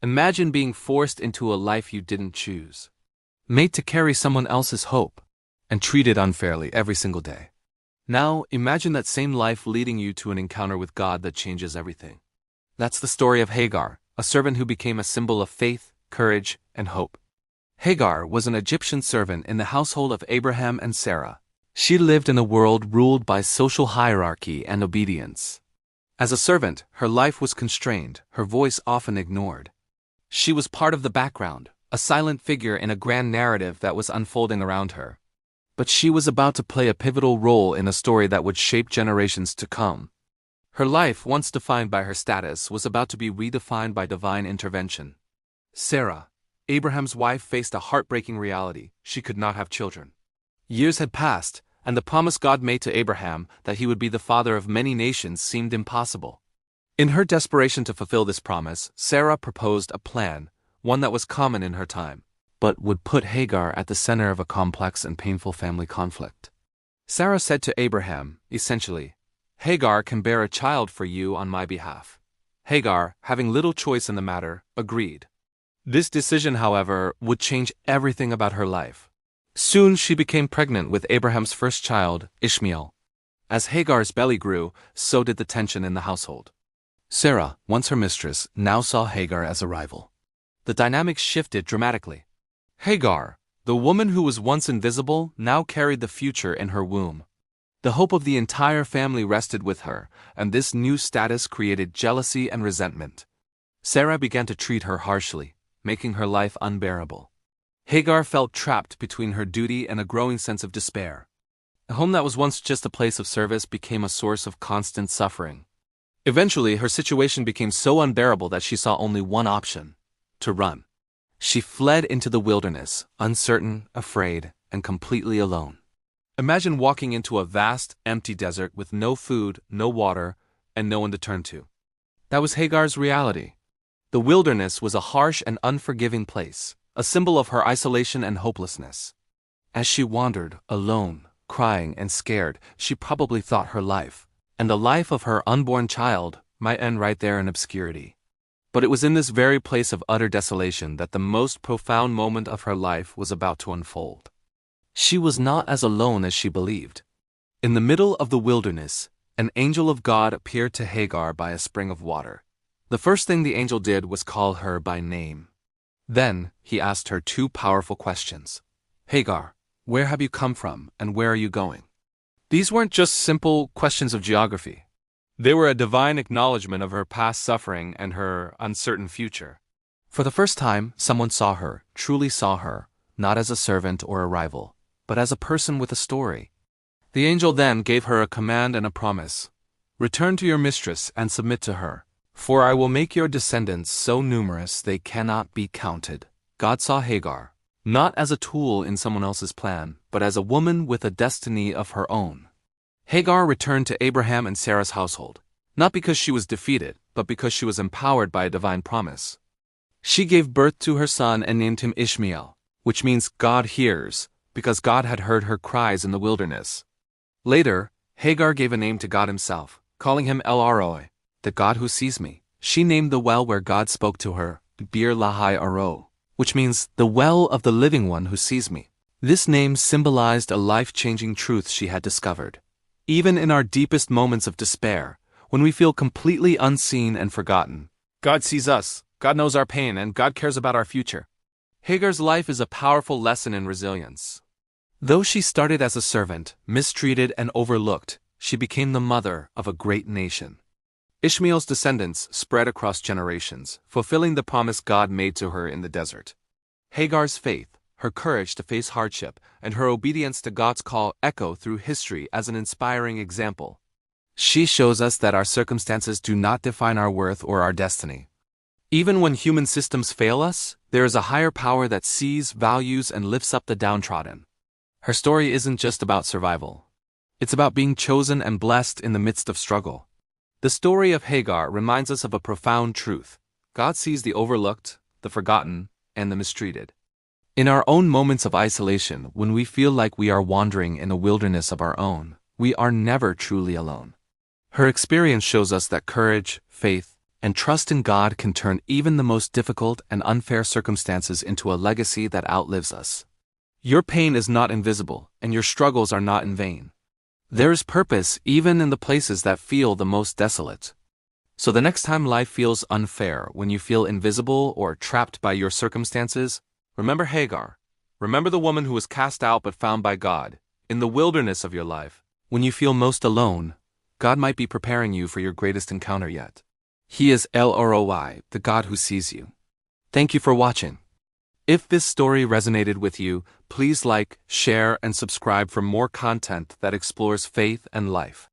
Imagine being forced into a life you didn't choose, made to carry someone else's hope, and treated unfairly every single day. Now, imagine that same life leading you to an encounter with God that changes everything. That's the story of Hagar, a servant who became a symbol of faith, courage, and hope. Hagar was an Egyptian servant in the household of Abraham and Sarah. She lived in a world ruled by social hierarchy and obedience. As a servant, her life was constrained, her voice often ignored. She was part of the background, a silent figure in a grand narrative that was unfolding around her. But she was about to play a pivotal role in a story that would shape generations to come. Her life, once defined by her status, was about to be redefined by divine intervention. Sarah, Abraham's wife, faced a heartbreaking reality: she could not have children. Years had passed, and the promise God made to Abraham that he would be the father of many nations seemed impossible. In her desperation to fulfill this promise, Sarah proposed a plan, one that was common in her time, but would put Hagar at the center of a complex and painful family conflict. Sarah said to Abraham, essentially, "Hagar can bear a child for you on my behalf." Hagar, having little choice in the matter, agreed. This decision, however, would change everything about her life. Soon she became pregnant with Abraham's first child, Ishmael. As Hagar's belly grew, so did the tension in the household. Sarah, once her mistress, now saw Hagar as a rival. The dynamics shifted dramatically. Hagar, the woman who was once invisible, now carried the future in her womb. The hope of the entire family rested with her, and this new status created jealousy and resentment. Sarah began to treat her harshly, making her life unbearable. Hagar felt trapped between her duty and a growing sense of despair. A home that was once just a place of service became a source of constant suffering. Eventually, her situation became so unbearable that she saw only one option: to run. She fled into the wilderness, uncertain, afraid, and completely alone. Imagine walking into a vast, empty desert with no food, no water, and no one to turn to. That was Hagar's reality. The wilderness was a harsh and unforgiving place, a symbol of her isolation and hopelessness. As she wandered, alone, crying and scared, she probably thought her life, and the life of her unborn child, might end right there in obscurity. But it was in this very place of utter desolation that the most profound moment of her life was about to unfold. She was not as alone as she believed. In the middle of the wilderness, an angel of God appeared to Hagar by a spring of water. The first thing the angel did was call her by name. Then, he asked her two powerful questions. "Hagar, where have you come from, and where are you going?" These weren't just simple questions of geography. They were a divine acknowledgement of her past suffering and her uncertain future. For the first time, someone saw her, truly saw her, not as a servant or a rival, but as a person with a story. The angel then gave her a command and a promise. "Return to your mistress and submit to her, for I will make your descendants so numerous they cannot be counted." God saw Hagar, not as a tool in someone else's plan, but as a woman with a destiny of her own. Hagar returned to Abraham and Sarah's household, not because she was defeated, but because she was empowered by a divine promise. She gave birth to her son and named him Ishmael, which means God hears, because God had heard her cries in the wilderness. Later, Hagar gave a name to God himself, calling him El Aroi, the God who sees me. She named the well where God spoke to her, Bir Lahai Aro, which means the well of the living one who sees me. This name symbolized a life-changing truth she had discovered. Even in our deepest moments of despair, when we feel completely unseen and forgotten, God sees us, God knows our pain, and God cares about our future. Hagar's life is a powerful lesson in resilience. Though she started as a servant, mistreated and overlooked, she became the mother of a great nation. Ishmael's descendants spread across generations, fulfilling the promise God made to her in the desert. Hagar's faith, her courage to face hardship, and her obedience to God's call echo through history as an inspiring example. She shows us that our circumstances do not define our worth or our destiny. Even when human systems fail us, there is a higher power that sees, values, and lifts up the downtrodden. Her story isn't just about survival. It's about being chosen and blessed in the midst of struggle. The story of Hagar reminds us of a profound truth. God sees the overlooked, the forgotten, and the mistreated. In our own moments of isolation, when we feel like we are wandering in a wilderness of our own, we are never truly alone. Her experience shows us that courage, faith, And trust in God can turn even the most difficult and unfair circumstances into a legacy that outlives us. Your pain is not invisible, and your struggles are not in vain. There is purpose even in the places that feel the most desolate. So the next time life feels unfair, when you feel invisible or trapped by your circumstances, remember Hagar. Remember the woman who was cast out but found by God. In the wilderness of your life, when you feel most alone, God might be preparing you for your greatest encounter yet. He is El Roi, the God who sees you. Thank you for watching. If this story resonated with you, please like, share, and subscribe for more content that explores faith and life.